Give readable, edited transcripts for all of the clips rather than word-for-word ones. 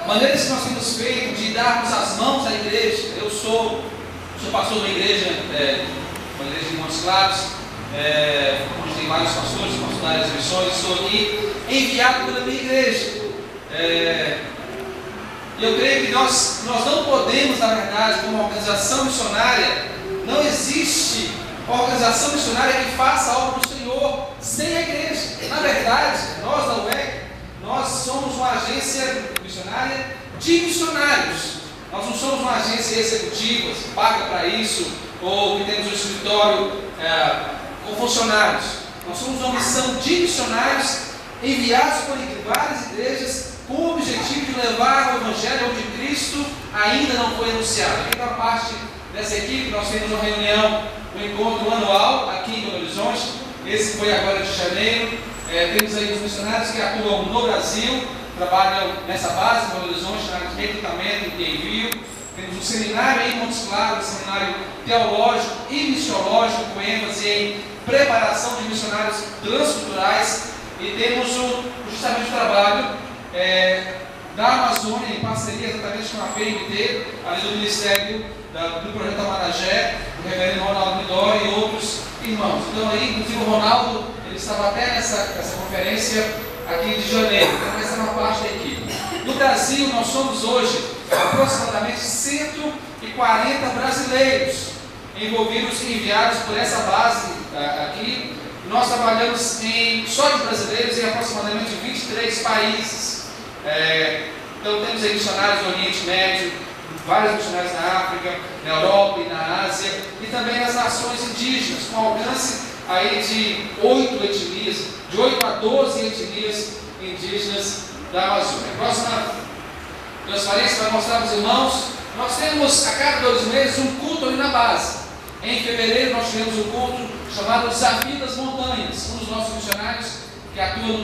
Maneiras que nós temos feito de darmos as mãos à igreja. Eu sou pastor de uma igreja de Montes Claros, onde tem vários pastores, pastor da área das missões. Sou aqui enviado pela minha igreja. E eu creio que nós não podemos, na verdade, como organização missionária, não existe organização missionária que faça a obra do Senhor sem a igreja. Na verdade, nós da UEC, nós somos uma agência missionária de missionários. Nós não somos uma agência executiva, paga para isso, ou que temos um escritório com funcionários. Nós somos uma missão de missionários enviados por várias igrejas com o objetivo de levar o Evangelho onde Cristo ainda não foi anunciado. Aqui para parte dessa equipe, nós temos uma reunião, um encontro anual aqui em Belo Horizonte. Esse foi agora de janeiro. Temos aí os missionários que atuam no Brasil, trabalham nessa base em Belo Horizonte, na área de recrutamento e envio. Temos um seminário aí em Montes Claros, um seminário teológico e missiológico, com ênfase em preparação de missionários transculturais. E temos justamente o trabalho da Amazônia, em parceria exatamente com a PMT, ali do Ministério do Projeto Amaragé, o reverendo Ronaldo Midori e outros irmãos. Então aí, inclusive o Ronaldo, ele estava até nessa conferência aqui de janeiro, então essa é uma parte da equipe. No Brasil, nós somos hoje aproximadamente 140 brasileiros envolvidos e enviados por essa base aqui. Nós trabalhamos só de brasileiros em aproximadamente 23 países. Então temos aí missionários no Oriente Médio, vários missionários na África, na Europa e na Ásia, e também nas nações indígenas, com alcance aí de 8 etnias, de 8 a 12 etnias indígenas da Amazônia. A próxima transparência vai mostrar para os irmãos. Nós temos a cada 2 meses um culto ali na base. Em fevereiro nós tivemos um culto chamado Desafio das Montanhas. Um dos nossos missionários que atua no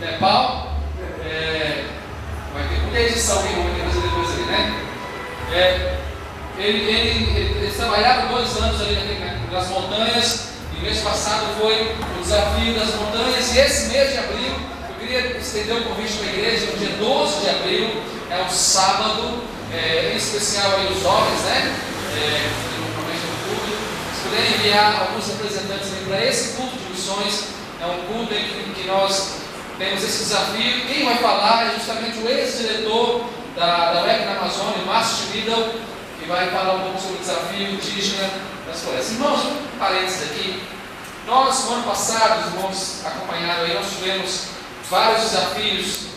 Nepal, vai ter muita edição que vamos fazer depois ali, né? Ele trabalhava 2 anos ali nas montanhas, e mês passado foi o Desafio das Montanhas, e esse mês de abril, eu queria estender o convite para a igreja, no dia 12 de abril, é um sábado, em especial aí os jovens, né? Se puderem enviar alguns representantes para esse culto de missões, é um culto em que nós temos esse desafio. Quem vai falar é justamente o ex-diretor da UEC na Amazônia, Márcio Schmidl, que vai falar um pouco sobre o desafio indígena das florestas. Irmãos, um parênteses aqui. Nós, no ano passado, os irmãos acompanharam aí, nós tivemos vários desafios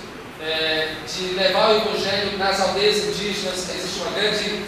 de levar o Evangelho nas aldeias indígenas. Existe uma grande,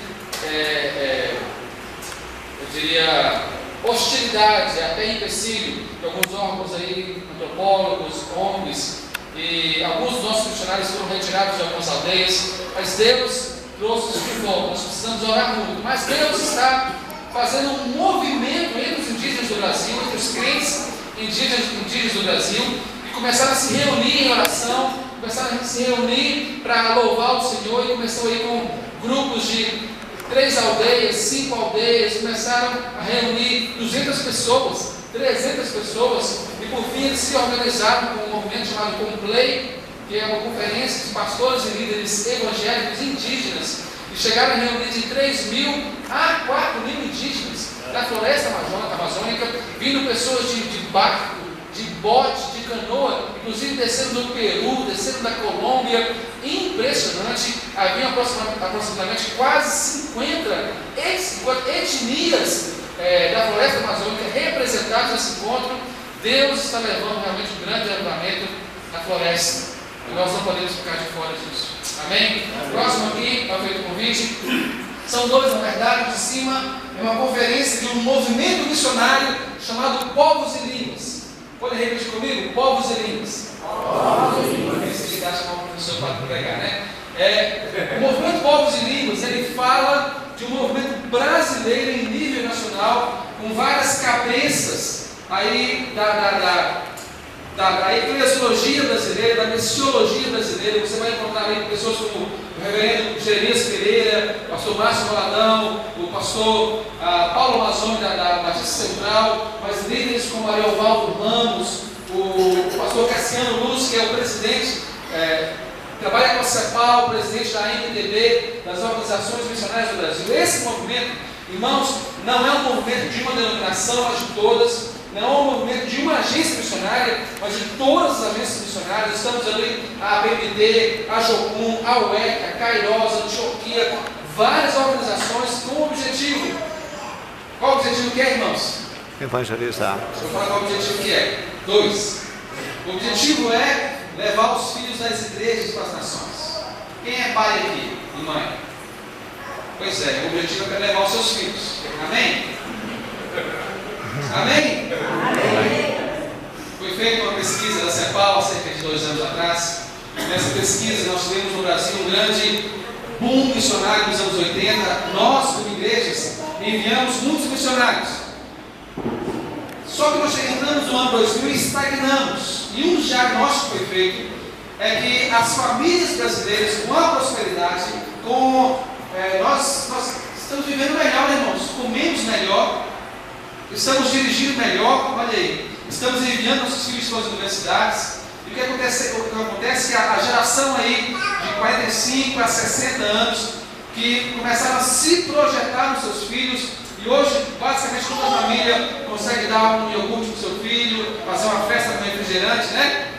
eu diria, hostilidade, até empecilho, de alguns órgãos aí, antropólogos, ONGs, e alguns dos nossos missionários foram retirados de algumas aldeias, mas Deus trouxe isso de volta. Nós precisamos orar muito, mas Deus está fazendo um movimento entre os indígenas do Brasil, entre os crentes indígenas do Brasil, e começaram a se reunir em oração, começaram a se reunir para louvar o Senhor, e começou aí com grupos de 3 aldeias, 5 aldeias, começaram a reunir 200 pessoas, 300 pessoas, e por fim eles se organizaram com um movimento chamado Complay, que é uma conferência de pastores e líderes evangélicos indígenas, e chegaram a reunir de 3.000 a 4.000 indígenas da floresta amazônica, vindo pessoas de barco, de bote, de canoa, inclusive descendo do Peru, descendo da Colômbia. Impressionante. Havia aproximadamente quase 50 etnias da floresta amazônica representadas nesse encontro. Deus está levando realmente um grande avivamento na floresta, e nós não podemos ficar de fora disso. Amém? Próximo aqui, está feito o convite. São 2, na verdade, de cima é uma conferência de um movimento missionário chamado Povos e Línguas. Pode repetir comigo? Povos e Línguas. Povos e Línguas. Esse que acha que é uma professora para pregar, né? O movimento Povos e Línguas, ele fala de um movimento brasileiro em nível nacional, com várias cabeças aí da eclesiologia brasileira, da missiologia brasileira. Você vai encontrar aí pessoas como o reverendo Jeremias Pereira, o pastor Márcio Valadão, o pastor Paulo Amazônia da Batista Central, mas líderes como Ariovaldo Ramos, o pastor Cassiano Luz, que é o presidente trabalha com a CEPAL, presidente da MDB, das Organizações Missionárias do Brasil. Esse movimento, irmãos, não é um movimento de uma denominação, mas de todas. Não é um movimento de uma agência missionária, mas de todas as agências missionárias. Estamos ali, a ABMD, a Jocum, a UEC, a Kairos, a Antioquia, várias organizações com o objetivo. Qual o objetivo que é, irmãos? Evangelizar. Deixa eu falar qual o objetivo que é. 2. O objetivo é levar os filhos das igrejas para as nações. Quem é pai aqui e mãe? Pois é, o objetivo é levar os seus filhos. Amém? Amém? Amém? Foi feita uma pesquisa da CEPAL há cerca de 2 anos atrás. Nessa pesquisa nós tivemos no Brasil um grande boom missionário nos anos 80. Nós, como igrejas, enviamos muitos missionários. Só que nós entramos no ano 2000 e estagnamos. E um diagnóstico foi feito, é que as famílias brasileiras, com a prosperidade, nós estamos vivendo melhor, irmãos, comemos melhor, estamos dirigindo melhor, olha aí, estamos enviando nossos filhos para as universidades. E o que acontece é que a geração aí de 45 a 60 anos, que começaram a se projetar nos seus filhos, e hoje, basicamente, toda a família consegue dar um iogurte para o seu filho, fazer uma festa com refrigerante, né?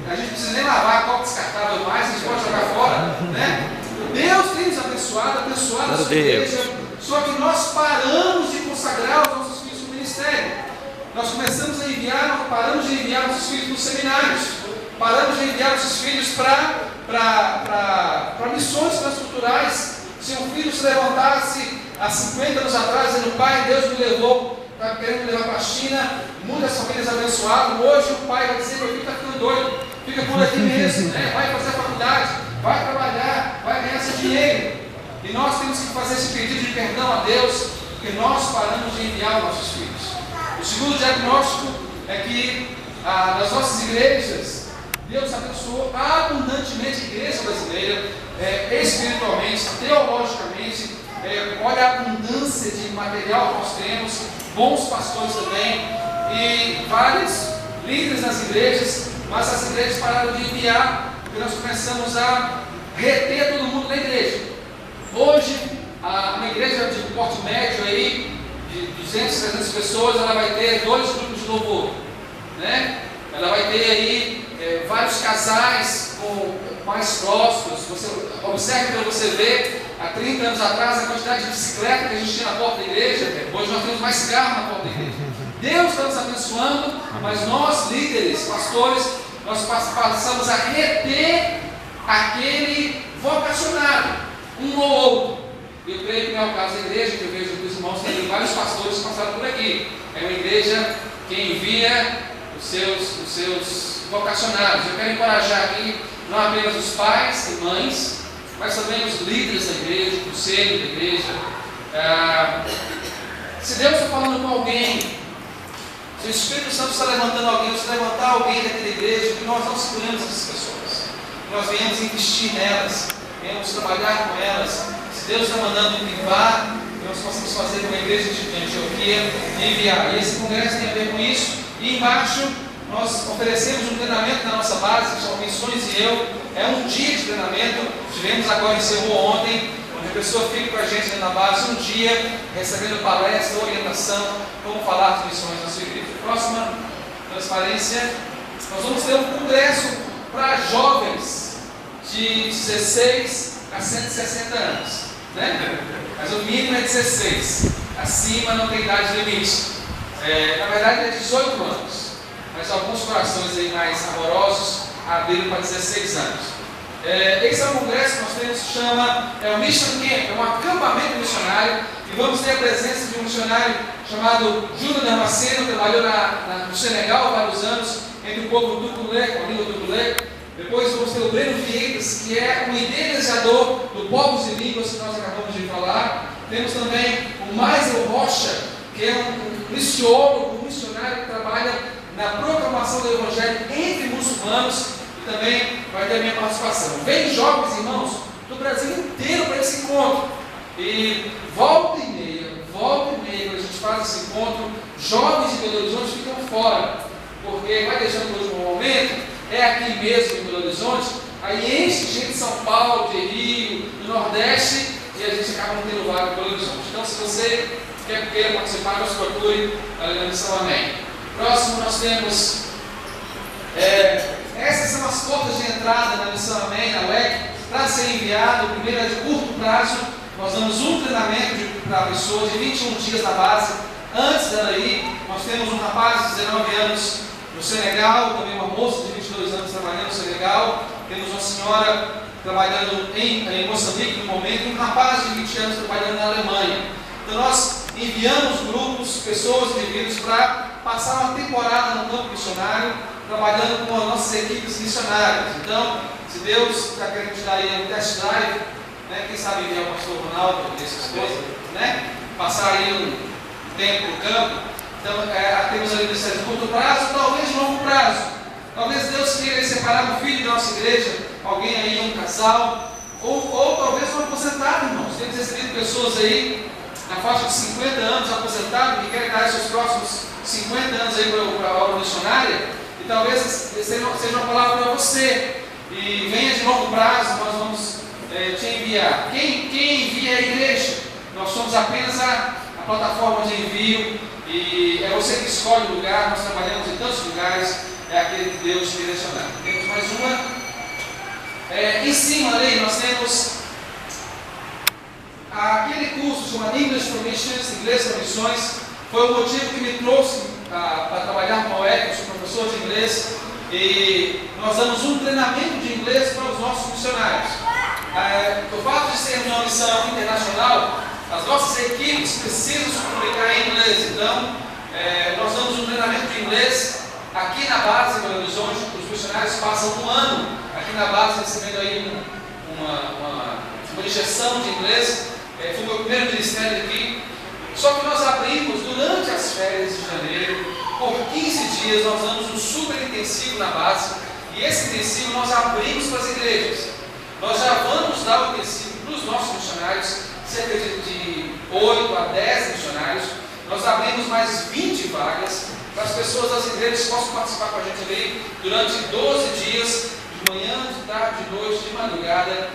A gente não precisa nem lavar copo descartável mais, a gente pode jogar fora, né? Deus tem nos abençoado a sua igreja, só que nós paramos de consagrar os nossos filhos no ministério. Nós começamos a enviar, paramos de enviar nossos filhos para os seminários, paramos de enviar nossos filhos para missões transculturais. Se um filho se levantasse há 50 anos atrás, dizendo: pai, Deus me levou, está querendo me levar para a China, muitas famílias abençoadas, hoje o pai vai dizer: meu filho está ficando doido, fica por aqui mesmo, né? Vai fazer a faculdade, vai trabalhar, vai ganhar seu dinheiro. E nós temos que fazer esse pedido de perdão a Deus, porque nós paramos de enviar os nossos filhos. O segundo diagnóstico é que nas nossas igrejas, Deus abençoou abundantemente a igreja brasileira, espiritualmente, teologicamente. Olha a abundância de material que nós temos, bons pastores também, e vários líderes nas igrejas, mas as igrejas pararam de enviar, porque nós começamos a reter todo mundo na igreja. Hoje, uma igreja de porte médio aí, de 200, 300 pessoas, ela vai ter 2 grupos de louvor, né? Ela vai ter aí vários casais mais próximos. Você observe para você ver, há 30 anos atrás, a quantidade de bicicleta que a gente tinha na porta da igreja. Hoje nós temos mais carro na porta da igreja. Deus está nos abençoando, mas nós, líderes, pastores, nós passamos a reter aquele vocacionado, um ou outro. Eu creio que não é o caso da igreja, que eu vejo dos irmãos, tem vários pastores que passaram por aqui. É uma igreja que envia os seus vocacionados. Eu quero encorajar aqui não apenas os pais e mães, mas também os líderes da igreja, o conselho da igreja. Se Deus está falando com alguém, se o Espírito Santo está levantando alguém, se levantar alguém daquela igreja, que nós não seguramos essas pessoas, nós viemos investir nelas, viemos trabalhar com elas. Se Deus está mandando que vá, nós possamos fazer uma igreja de Antioquia e enviar. E esse congresso tem a ver com isso. E embaixo nós oferecemos um treinamento na nossa base, que chama Missões e Eu. É um dia de treinamento. Tivemos agora, encerrou ontem, onde a pessoa fica com a gente dentro da base um dia, recebendo palestra, orientação, como falar de missões na sua igreja. Próxima transparência. Nós vamos ter um congresso para jovens de 16 a 160 anos, né? Mas o mínimo é 16, acima não tem idade limite. Na verdade é 18 anos, mas alguns corações aí mais amorosos abriram para 16 anos. Esse é um congresso que nós temos, que chama o Mission Camp, é um acampamento missionário, e vamos ter a presença de um missionário chamado Júlio Damasceno, que trabalhou no Senegal há vários anos, entre o povo Tuculé, com a língua Tuculé. Depois vamos ter o Breno Vieiras, que é um idealizador do Povos e Línguas, que nós acabamos de falar. Temos também o Maisel Rocha, que é um missiólogo, um missionário que trabalha na proclamação do Evangelho entre muçulmanos, e também vai ter a minha participação. Vem jovens irmãos do Brasil inteiro para esse encontro. E volta e meia, quando a gente faz esse encontro, jovens de Belo Horizonte ficam fora, porque vai deixando para o último momento. É aqui mesmo em Belo Horizonte, aí enche de gente de São Paulo, de Rio, do Nordeste, e a gente acaba não tendo vaga para Belo Horizonte. Então, se você queira participar, nos procure ali na Missão Amém. Próximo, nós temos, essas são as portas de entrada na Missão Amém, na UEC, para ser enviado. O primeiro é de curto prazo, nós damos um treinamento para a pessoa de 21 dias na base. Antes dela ir, nós temos um rapaz de 19 anos no Senegal, também uma moça de 22 anos trabalhando no Senegal, temos uma senhora trabalhando em Moçambique no momento, e um rapaz de 20 anos trabalhando na Alemanha. Então nós enviamos grupos, pessoas, indivíduos para passar uma temporada no campo missionário, trabalhando com as nossas equipes missionárias. Então, se Deus está querendo te dar aí um test drive, né, quem sabe enviar o pastor Ronaldo e sua esposa, né, passar aí um tempo no campo. Então, temos ali ministério de curto prazo, talvez de longo prazo. Talvez Deus queira separar um filho da nossa igreja, alguém aí, um casal, ou talvez um aposentado, irmãos. Temos recebido pessoas aí na faixa de 50 anos, aposentados, que querem dar seus próximos 50 anos aí para a obra missionária, e talvez seja uma palavra para você, e venha de longo prazo, nós vamos te enviar. Quem envia é a igreja, nós somos apenas a plataforma de envio, e é você que escolhe o lugar. Nós trabalhamos em tantos lugares, é aquele que Deus te direcionar. Temos mais uma. Em cima ali nós temos aquele curso chamado English for Missions, inglês para missões. Foi o motivo que me trouxe para trabalhar com a UEC. Eu sou professor de inglês e nós damos um treinamento de inglês para os nossos missionários. O fato de sermos uma missão internacional, as nossas equipes precisam se comunicar em inglês. Então, nós damos um treinamento de inglês aqui na base em Belo Horizonte. Os missionários passam um ano aqui na base recebendo aí uma injeção de inglês. Foi o meu primeiro ministério aqui. Só que nós abrimos durante as férias de janeiro, por 15 dias, nós damos um super intensivo na base. E esse intensivo nós abrimos para as igrejas. Nós já vamos dar o intensivo para os nossos missionários, cerca de 8 a 10 missionários. Nós abrimos mais 20 vagas para as pessoas das igrejas possam participar com a gente ali durante 12 dias, de manhã, de tarde, de noite, de madrugada,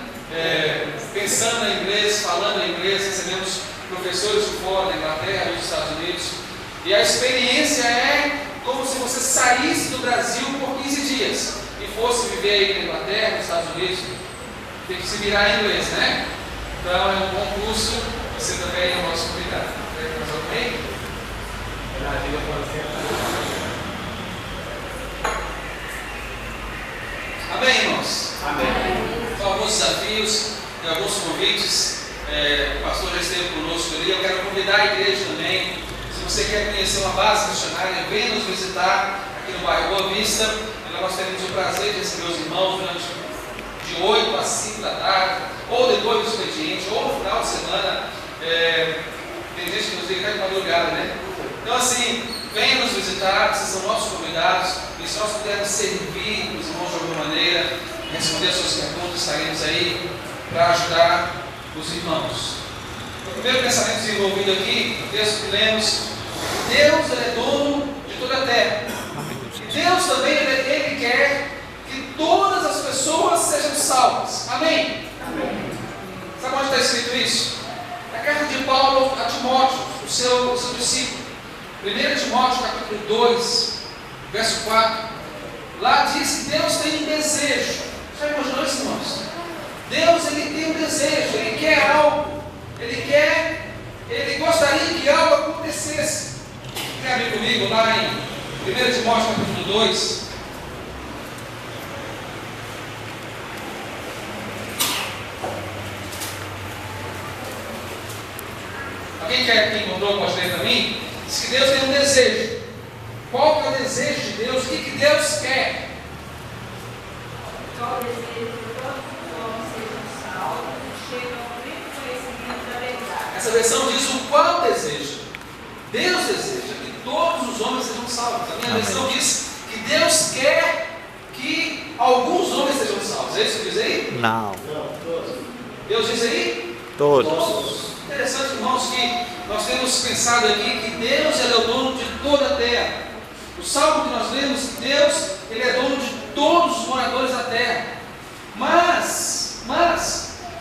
pensando em inglês, falando em inglês. Recebemos professores de fora, da Inglaterra, dos Estados Unidos, e a experiência é como se você saísse do Brasil por 15 dias e fosse viver aí na Inglaterra, nos Estados Unidos. Tem que se virar em inglês, né? Então é um bom curso, você também é o nosso convidado. Ok? Amém, irmãos? Amém. Então, alguns desafios, alguns convites. O pastor já esteve conosco ali. Eu quero convidar a igreja também. Se você quer conhecer uma base missionária, venha nos visitar aqui no bairro Boa Vista. Nós teremos o prazer de receber os irmãos durante de 8 às 5 da tarde, ou depois do expediente, ou no final de semana. Tem gente que nos liga de madrugada, né? Então, assim, venha nos visitar, vocês são nossos convidados. E se nós pudermos servir os irmãos de alguma maneira, responder as suas perguntas, estaremos aí para ajudar os irmãos. O primeiro pensamento desenvolvido aqui, o texto que lemos: Deus é dono de toda a terra. Deus também ele quer que todas as pessoas sejam salvas. Amém? Amém. Sabe onde está escrito isso? Na carta de Paulo a Timóteo, o seu discípulo. 1 Timóteo capítulo 2, verso 4. Lá diz que Deus tem um desejo. Já imaginou isso, irmãos? Deus ele tem um desejo, ele quer algo, ele gostaria que algo acontecesse. Quer abrir comigo lá em 1 Timóteo capítulo 2. Alguém quem encontrou, pode ler para mim? Diz que Deus tem um desejo. Qual que é o desejo de Deus? O que Deus quer? Qual o desejo de todos os homens sejam salvos e chegam ao pleno conhecimento da verdade. Essa versão diz o qual deseja. Deus deseja que todos os homens sejam salvos. A minha versão diz que Deus quer que alguns homens sejam salvos. É isso que diz aí? Não. Deus diz aí? Todos. Interessante, irmãos, que nós temos pensado aqui que Deus ele é o dono de toda a terra. O salmo que nós lemos, Deus ele é dono de todos os moradores da terra. Mas,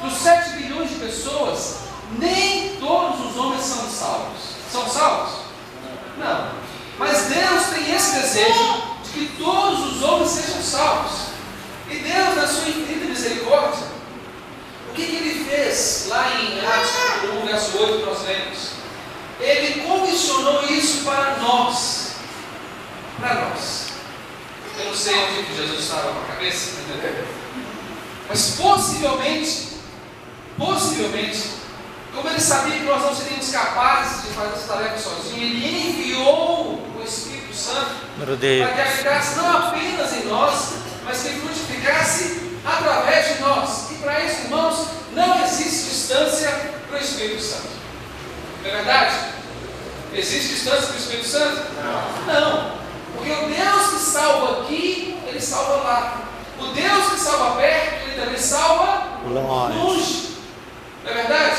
dos 7 bilhões de pessoas, nem todos os homens são salvos. São salvos? Não. Mas Deus tem esse desejo de que todos os homens sejam salvos. E Deus, na sua infinita misericórdia, o que Ele fez lá em Atos capítulo 1, verso 8, nós lemos? Ele comissionou isso para nós. Para nós. Eu não sei onde que Jesus estava com a cabeça, mas possivelmente, como Ele sabia que nós não seríamos capazes de fazer essa tarefa sozinhos, Ele enviou o Espírito Santo para que habitasse não apenas em nós, mas que frutificasse através de nós. E para isso, irmãos, não existe distância para o Espírito Santo. Não é verdade? Existe distância para o Espírito Santo? Não. Porque o Deus que salva aqui, Ele salva lá. O Deus que salva perto, Ele também salva longe. Não é verdade?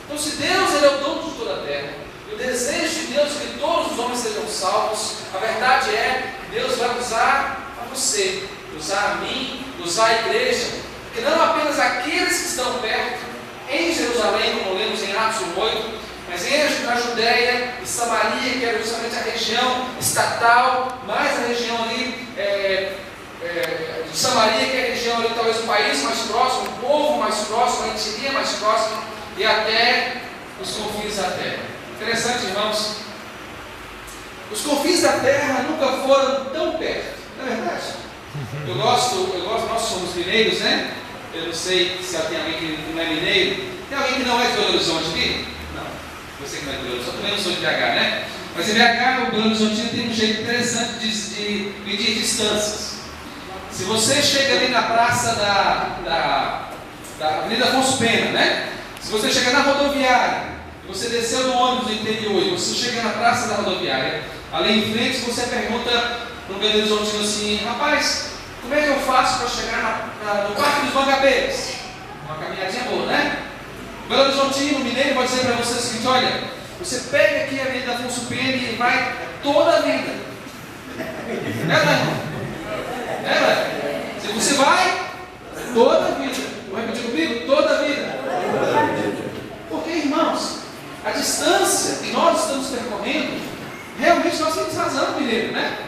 Então, se Deus Ele é o dono de toda a terra, e o desejo de Deus é que todos os homens sejam salvos, a verdade é que Deus vai usar a você, usar a mim, usar a igreja, porque não apenas aqueles que estão perto, em Jerusalém, como lemos em Atos 1:8, mas na Judéia e Samaria, que era justamente a região estatal, mais a região ali de Samaria, que é a região ali, talvez o país mais próximo, o povo mais próximo, a etnia mais próxima, e até os confins da terra. Interessante, irmãos. Os confins da terra nunca foram tão perto, não é verdade? Eu gosto, nós somos mineiros, né? Eu não sei se tem alguém que não é mineiro. Tem alguém que não é de Belo Horizonte aqui? Não. Você que não é de Belo Horizonte, também não sou de BH, né? Mas em BH, o Belo Horizonte tem um jeito interessante de medir distâncias. Se você chega ali na praça da Avenida Afonso Pena, né? Se você chega na rodoviária, você desceu do ônibus do interior e você chega na praça da rodoviária, ali em frente você pergunta para um Belo Horizontino assim: rapaz, como é que eu faço para chegar no Parque dos Mangabeiras? Uma caminhadinha boa, né? O Belo Horizontino, mineiro, pode dizer para você o seguinte: olha, você pega aqui a Avenida Afonso Pena e vai toda a vida. Se você vai toda a vida, vou repetir comigo? Toda a vida. Porque, irmãos, a distância que nós estamos percorrendo, realmente nós temos razão, mineiro, né?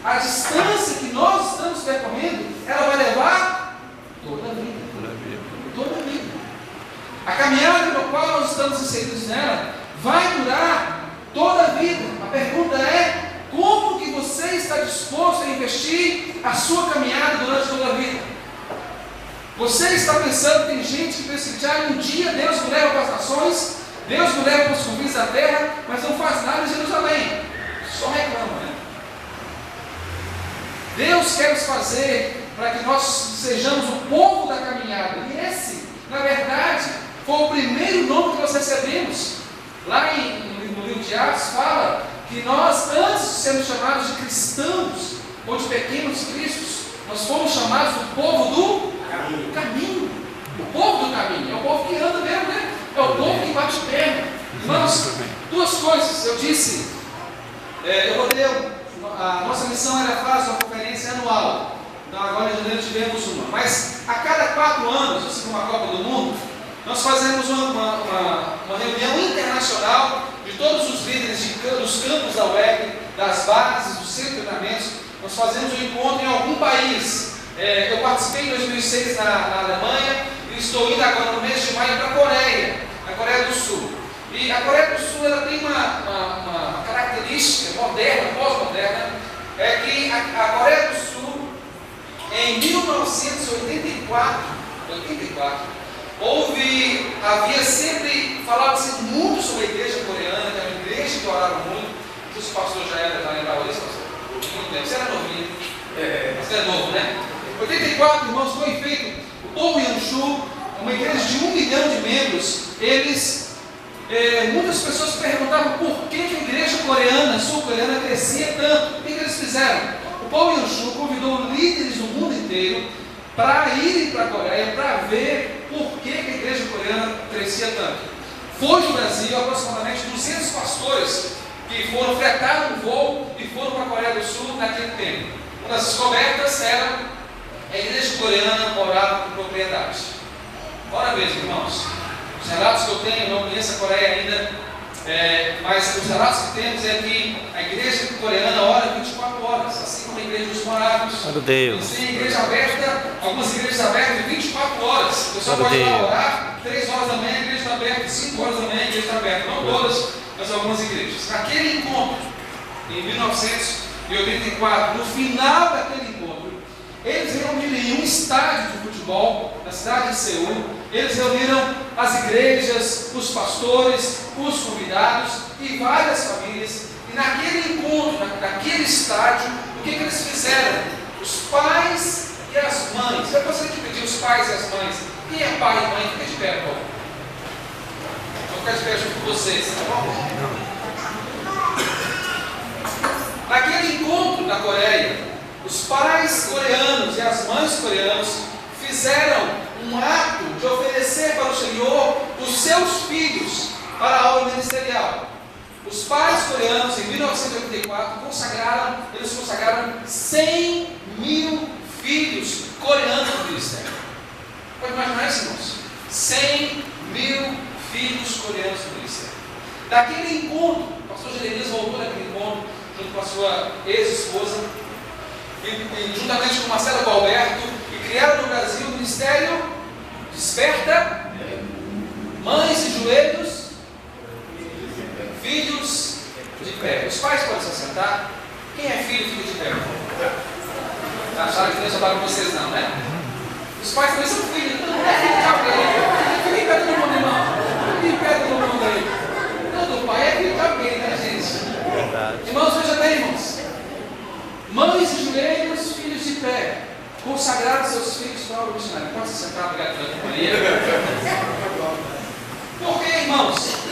A distância que nós estamos percorrendo, ela vai levar toda a vida. Toda a vida. A caminhada no qual nós estamos inseridos nela vai durar toda a vida. A pergunta é: como que você está disposto a investir a sua caminhada durante toda a vida? Você está pensando, tem gente que pensa que um dia Deus me leva para as nações, Deus me leva para os confins da terra, mas não faz nada em Jerusalém. Só reclama, né? Deus quer nos fazer para que nós sejamos o povo da caminhada. E esse, na verdade, foi o primeiro nome que nós recebemos. Lá no livro de Atos fala que nós, antes de sermos chamados de cristãos ou de pequenos cristos, nós fomos chamados do povo do caminho. O povo do caminho é o povo que anda mesmo, né? É o povo que bate perna. Irmãos, duas coisas. Eu disse, a nossa missão era fazer uma conferência anual. Então agora em janeiro tivemos uma. Mas a cada 4 anos, assim como a Copa do Mundo, nós fazemos uma reunião internacional de todos os líderes dos campos da UEB, das bases, dos centros de treinamentos. Nós fazemos um encontro em algum país. Eu participei em 2006 na Alemanha e estou indo agora no mês de maio para a Coreia, na Coreia do Sul. E a Coreia do Sul ela tem uma característica moderna, pós-moderna, é que a Coreia do Sul, em 1984, havia sempre falado muito sobre a igreja coreana, que era uma igreja que orava muito. Não sei se o pastor já lembrava disso, pastor? Muito tempo, você era novinho. Você é novo, né? Em 84, irmãos, foi feito o Povo Yanshu, uma igreja de 1 milhão de membros. Muitas pessoas perguntavam por que a igreja coreana, sul-coreana, crescia tanto. O que eles fizeram? O Povo Yanshu convidou líderes do mundo inteiro para irem para a Coreia, para ver por que a igreja coreana crescia tanto. Foi do Brasil aproximadamente 200 pastores que foram fretados no voo e foram para a Coreia do Sul naquele tempo. Uma das descobertas era a igreja coreana orava com propriedade. Ora mesmo, irmãos, os relatos que eu tenho, eu não conheço a Coreia ainda, mas os relatos que temos é que a igreja coreana ora 24 horas, assim como a igreja dos moráveis. Eles têm igreja aberta, algumas igrejas abertas de 24 horas. O pessoal pode ir lá orar, 3 horas da manhã a igreja está aberta, 5 horas da manhã a igreja está aberta. Não todas, mas algumas igrejas. Naquele encontro, em 1984, no final daquele encontro, eles reuniram em um estádio de futebol, na cidade de Seul. Eles reuniram as igrejas, os pastores, os convidados e várias famílias. E naquele encontro, naquele estádio, o que eles fizeram? Os pais e as mães. Eu gostaria de pedir os pais e as mães. Quem é pai e mãe? Fica de pé, por favor. Vou ficar de pé junto com vocês, tá bom? Naquele encontro na Coreia, os pais coreanos e as mães coreanas fizeram um ato de oferecer para o Senhor os seus filhos para a obra ministerial. Os pais coreanos, em 1984, eles consagraram 100 mil filhos coreanos no ministério. Pode imaginar isso, irmãos? 100 mil filhos coreanos no ministério. Daquele encontro, o pastor Jeremias voltou daquele encontro, junto com a sua ex-esposa, e juntamente com Marcelo Alberto, e criaram no Brasil o Ministério Desperta Mães de Joelhos, Filhos de Pé. Os pais podem se assentar. Quem é filho de pé? Acharam que não ia falar com vocês não, né? Os pais também são filhos. Não é filho de alguém. Fica em pé todo mundo, irmão. Fica em pé todo mundo aí. Todo pai é filho de alguém, né, gente? Verdade. Irmãos, veja bem, irmãos. Mães de joelhos, filhos de pé. Consagraram seus filhos para a obra missionária. Pode se sentar, obrigado pela companhia. Por que, irmãos?